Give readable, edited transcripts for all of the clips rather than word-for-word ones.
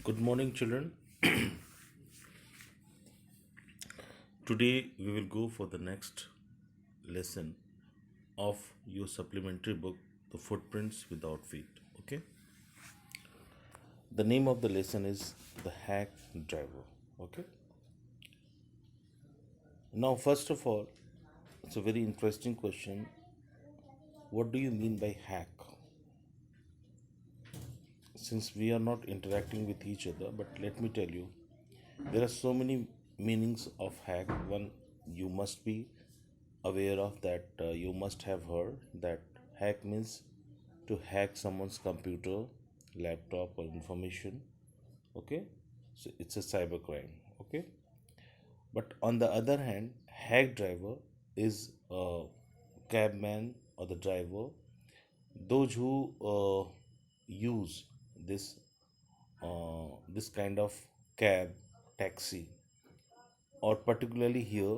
Good morning, children. Today we will go for the next lesson of your supplementary book, The Footprints Without Feet. Okay. The name of the lesson is The Hack Driver. Okay. Now, first of all, it's a very interesting question. What do you mean by hack? Since we are not interacting with each other, but let me tell you, there are so many meanings of hack. One, you must be aware of that, you must have heard that hack means to hack someone's computer, laptop, or information. Okay, so it's a cybercrime. Okay, but on the other hand, hack driver is a cabman or the driver, those who use this this kind of cab, taxi, or particularly here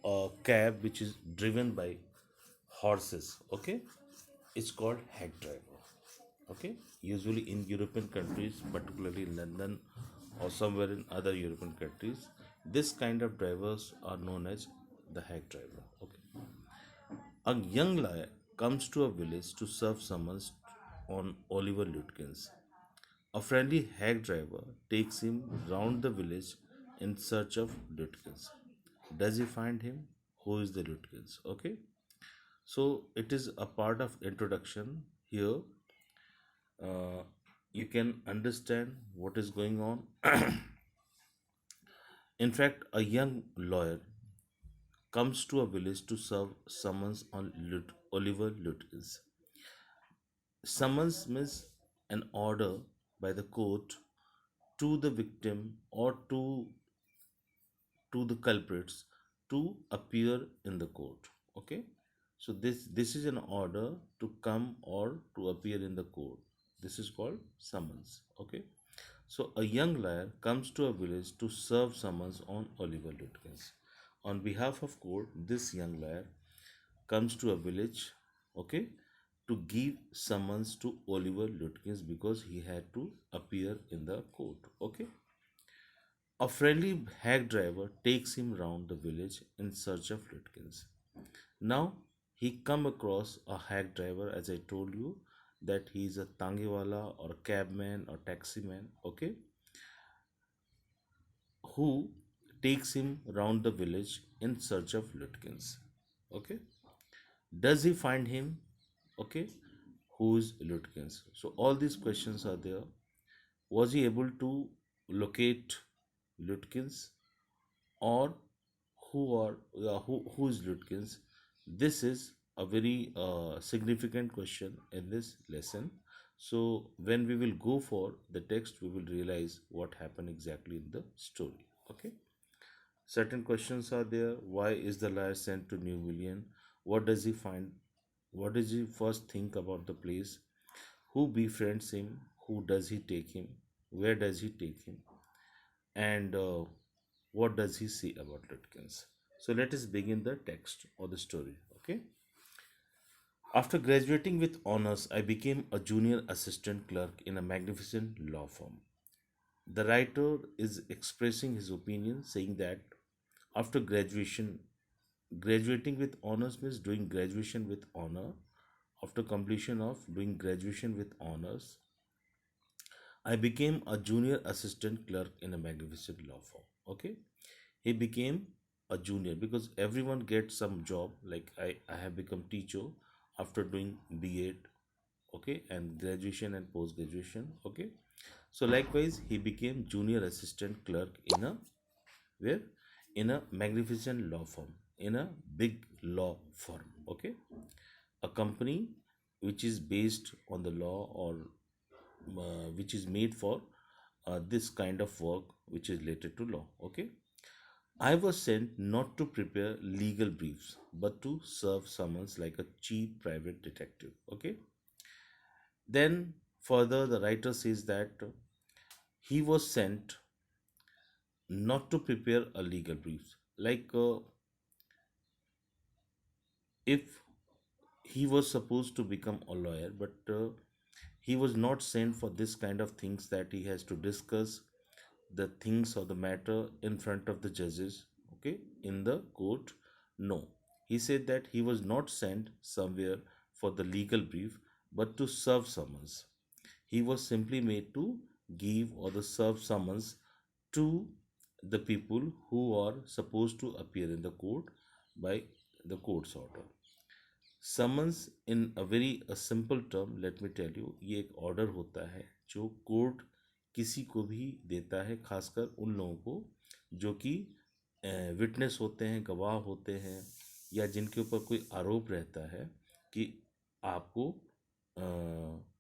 a cab which is driven by horses. Okay, it's called hack driver. Okay, usually in European countries, particularly in London or somewhere in other European countries, this kind of drivers are known as the hack driver. Okay, a young liar comes to a village to serve summons on Oliver Lutkins. A friendly hack driver takes him round the village in search of Lutkins. Does he find him? Who is the Lutkins? Okay, so it is a part of introduction here. You can understand what is going on. In fact, a young lawyer comes to a village to serve summons on Oliver Lutkins. Summons means an order by the court to the victim or to the culprits to appear in the court. Okay, so this is an order to come or to appear in the court. This is called summons. Okay, so a young liar comes to a village to serve summons on Oliver Lutkins. On behalf of court, this young liar comes to a village, okay, to give summons to Oliver Lutkins because he had to appear in the court. Okay, a friendly hack driver takes him round the village in search of Lutkins. Now he come across a hack driver, as I told you, that he is a tangewala or a cabman or taximan, okay, who takes him round the village in search of Lutkins. Okay, does he find him? Okay, who is Lutkins? So all these questions are there. Was he able to locate Lutkins, or who is Lutkins? This is a very significant question in this lesson. So when we will go for the text, we will realize what happened exactly in the story. Okay. Certain questions are there. Why is the liar sent to New Million? What does he find? What does he first think about the place? Who befriends him? Who does he take him? Where does he take him? And what does he say about Lutkins? So let us begin the text or the story. Okay. After graduating with honors, I became a junior assistant clerk in a magnificent law firm. The writer is expressing his opinion, saying that after graduating with honors means doing graduation with honor. After completion of doing graduation with honors, I became a junior assistant clerk in a magnificent law firm. Okay, he became a junior because everyone gets some job. Like I have become teacher after doing B.Ed. Okay, and graduation and post graduation. Okay, so likewise he became junior assistant clerk in a where in a magnificent law firm, in a big law firm. Okay, a company which is based on the law, or which is made for this kind of work which is related to law. Okay, I was sent not to prepare legal briefs but to serve summons like a cheap private detective. Okay, then further the writer says that he was sent not to prepare a legal brief, like if he was supposed to become a lawyer, but He was not sent for this kind of things that he has to discuss the things or the matter in front of the judges, okay, in the court. No. He said that he was not sent somewhere for the legal brief, but to serve summons. He was simply made to give or the serve summons to the people who are supposed to appear in the court by the court's order. Summons in a very simple term let me tell you, ये एक order होता है जो court किसी को भी देता है, खासकर उन लोगों को जो कि विटनेस होते हैं, गवाह होते हैं, या जिनके ऊपर कोई आरोप रहता है कि आपको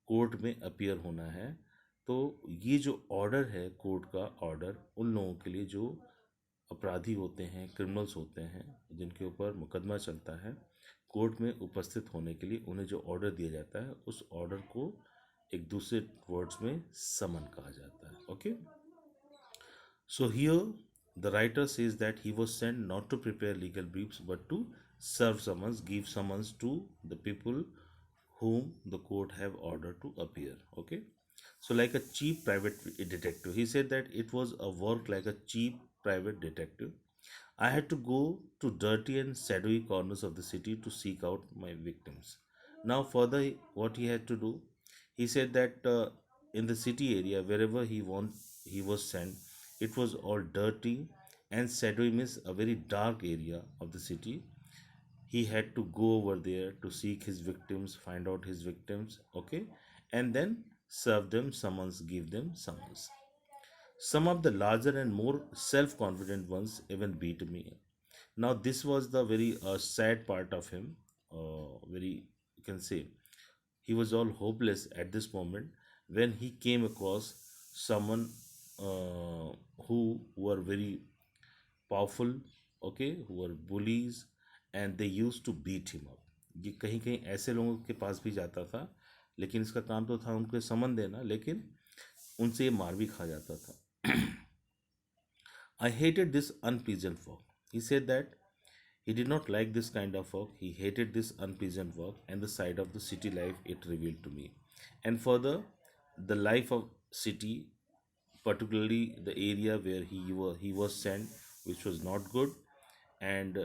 कोर्ट में अपीयर होना है। तो ये जो ऑर्डर है, कोर्ट का ऑर्डर, उन लोगों के लिए जो अपराधी होते हैं, क्रिमिनल्स होते हैं, जिनके ऊपर मुकदमा चलता है, कोर्ट में उपस्थित होने के लिए उन्हें जो ऑर्डर दिया जाता है, उस ऑर्डर को एक दूसरे वर्ड्स में समन कहा जाता है। Okay, so here the writer says that he was sent not to prepare legal briefs but to serve summons, give summons to the people whom the court have ordered to appear. Okay, so like a cheap private detective, he said that it was a work like a cheap private detective. I had to go to dirty and shadowy corners of the city to seek out my victims. Now, further, what he had to do, he said that in the city area, wherever he was sent, it was all dirty and shadowy, means a very dark area of the city. He had to go over there to seek his victims, find out his victims, okay, and then serve them summons, give them summons. Some of the larger and more self confident ones even beat me. Now, this was the very sad part of him. Very, you can say, he was all hopeless at this moment when he came across someone who were very powerful, okay, who were bullies, and they used to beat him up. ये कहीं कहीं ऐसे लोगों के पास भी जाता था, लेकिन इसका काम तो था उनको समन देना, लेकिन उनसे ये मार भी खा जाता था। I hated this unpleasant work. He said that he did not like this kind of work. He hated this unpleasant work and the side of the city life it revealed to me. And further, the life of city, particularly the area where he was sent, which was not good, and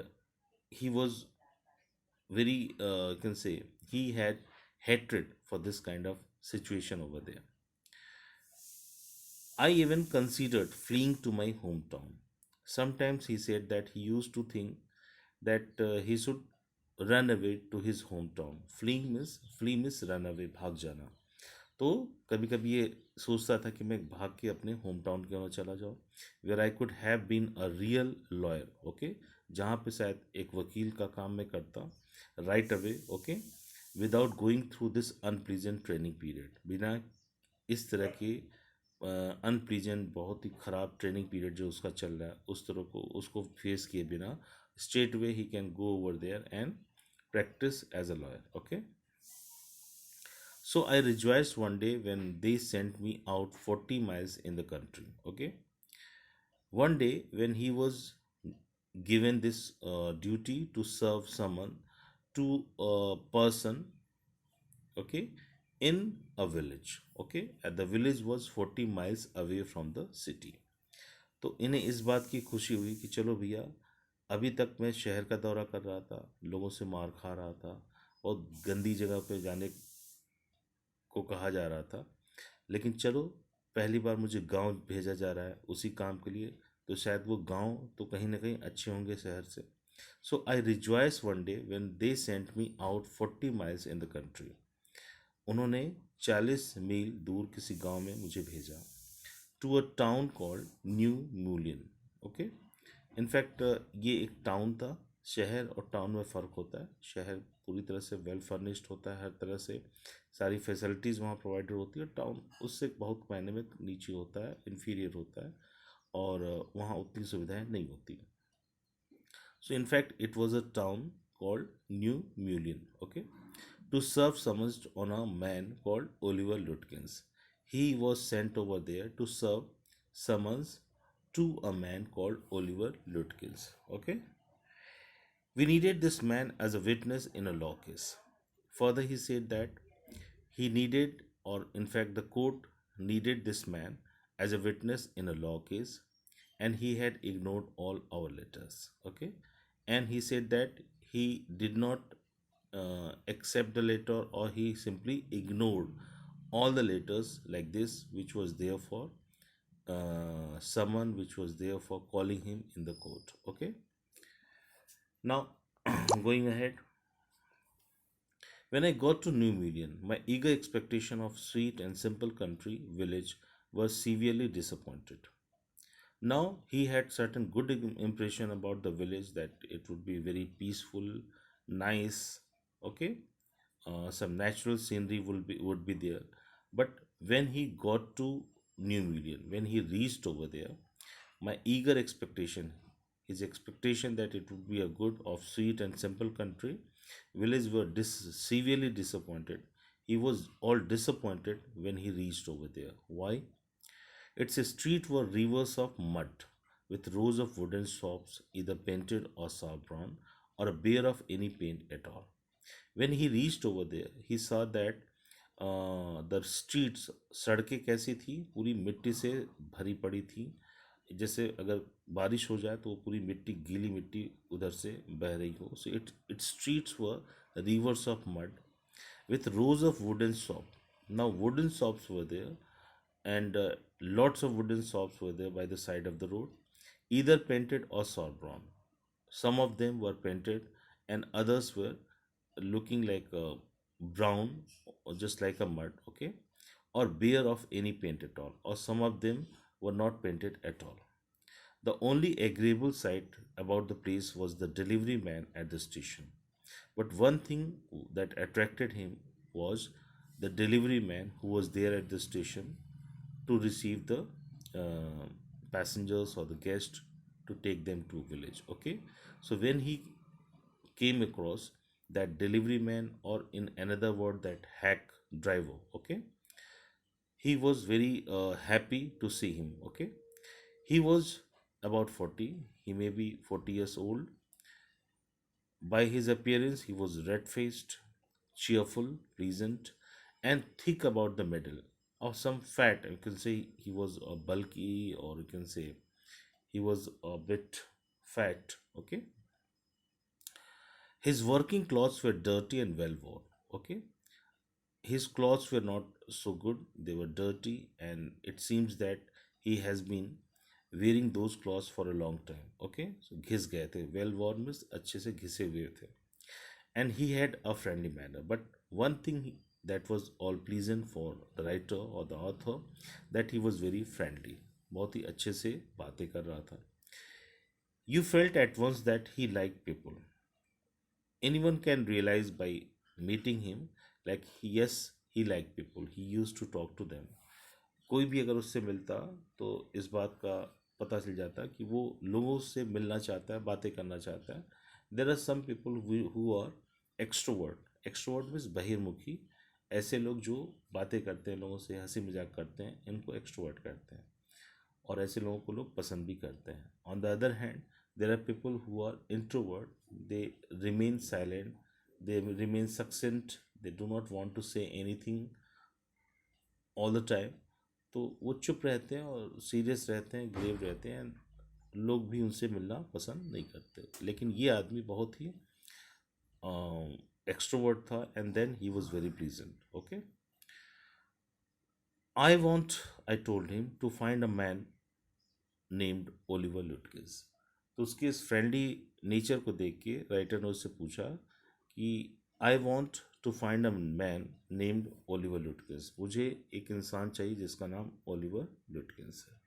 he was very you can say he had hatred for this kind of situation over there. I even considered fleeing to my hometown. Sometimes he said that he used to think that he should run away to his hometown. Flee means run away, भाग जाना। तो कभी कभी ये सोचता था कि मैं भाग के अपने होम टाउन क्यों ना चला जाऊँ, where I could have been a real lawyer, okay, जहाँ पे शायद एक वकील का काम मैं करता right away, okay, without going through this unpleasant training period, बिना इस तरह की अनप्लीजेंट, बहुत ही ख़राब ट्रेनिंग पीरियड जो उसका चल रहा है, उस तरह को उसको फेस किए बिना straight away he can go over there and practice as a lawyer. Okay, so I rejoiced one day when they sent me out 40 miles in the country. Okay, one day when he was given this duty to serve someone to a person, okay, in a village, okay, and the village was 40 miles away from the city. तो इन्हें इस बात की खुशी हुई कि चलो भैया, अभी तक मैं शहर का दौरा कर रहा था, लोगों से मार खा रहा था और गंदी जगह पे जाने को कहा जा रहा था, लेकिन चलो पहली बार मुझे गांव भेजा जा रहा है उसी काम के लिए, तो शायद वो गांव तो कहीं ना कहीं अच्छे होंगे शहर से। So I rejoice one day when they sent me out 40 miles in the country. उन्होंने 40 मील दूर किसी गांव में मुझे भेजा, to a town called New Mullion. Okay, in fact ये एक टाउन था। शहर और टाउन में फ़र्क होता है। शहर पूरी तरह से वेल फर्निश्ड होता है, हर तरह से सारी फैसिलिटीज़ वहाँ प्रोवाइडेड होती है। टाउन उससे बहुत मायने में नीचे होता है, इन्फीरियर होता है, और वहाँ उतनी सुविधाएं नहीं होती। So in fact, it was a town called New Mullion, okay, to serve summons on a man called Oliver Lutkins. He was sent over there to serve summons to a man called Oliver Lutkins, okay. We needed this man as a witness in a law case. Further, he said that he needed or in fact, the court needed this man as a witness in a law case, and he had ignored all our letters. Okay, and he said that he did not accept the letter, or he simply ignored all the letters like this, which was there for someone, which was there for calling him in the court. Okay, now going ahead. When I got to New Million, my eager expectation of sweet and simple country village was severely disappointed. Now he had certain good impression about the village, that it would be very peaceful, nice, okay, some natural scenery would be there. But when he got to New Million, when he reached over there, my eager expectation, his expectation that it would be a good of sweet and simple country village, were severely disappointed. He was all disappointed when he reached over there. Why? Its streets were rivers of mud, with rows of wooden shops, either painted or saffron, or a bare of any paint at all. When he reached over there, he saw that the streets, सड़कें कैसी थी, पूरी मिट्टी से भरी पड़ी थी। जैसे अगर बारिश हो जाए तो वो पूरी मिट्टी, गीली मिट्टी उधर से बह रही हो. So its streets were rivers of mud with rows of wooden shops. Now wooden shops were there, and lots of wooden shops were there by the side of the road, either painted or saffron. Some of them were painted, and others were looking like brown, or just like a mud, okay, or bare of any paint at all, or some of them were not painted at all. The only agreeable sight about the place was the delivery man at the station. But one thing that attracted him was the delivery man who was there at the station to receive the uh, passengers or the guests, to take them to village. Okay, so when he came across that delivery man, or in another word, that hack driver, okay, he was very happy to see him. Okay, he was about 40, he may be 40 years old. By his appearance, he was red faced, cheerful, pleasant, and thick about the middle, or some fat. You can say he was bulky, or you can say he was a bit fat. Okay, his working clothes were dirty and well worn. Okay, his clothes were not so good, they were dirty, and it seems that he has been wearing those clothes for a long time. Okay, so घिस गए थे, well worn means अच्छे से घिसे हुए थे. And he had a friendly manner. But one thing that was all pleasant for the writer or the author, that he was very friendly. बहुत ही अच्छे से बातें कर रहा था. You felt at once that he liked people. Anyone can realize by meeting him, like yes, he liked people. He used to talk to them. कोई भी अगर उससे मिलता तो इस बात का पता चल जाता कि वो लोगों से मिलना चाहता है, बातें करना चाहता है. There are some people who are extrovert. Extrovert means बहिर्मुखी. ऐसे लोग जो बातें करते हैं लोगों से, हंसी मजाक करते हैं, इनको एक्सट्रोवर्ट कहते हैं, और ऐसे लोगों को लोग पसंद भी करते हैं. On the other hand, there are people who are introvert. They remain silent, they remain succinct, they do not want to say anything all the time. तो वो चुप रहते हैं और सीरियस रहते हैं, ग्रेव रहते हैं. लोग भी उनसे मिलना पसंद नहीं करते. लेकिन ये आदमी बहुत ही एक्सट्रोवर्ट था, and then he was very pleasant. Okay, I want, I told him, to find a man named Oliver Lutkins. तो उसके इस फ्रेंडली नेचर को देख के राइटर ने उससे पूछा कि I want to find a man named Oliver Lutkins. मुझे एक इंसान चाहिए जिसका नाम ओलिवर लुटकिंस है.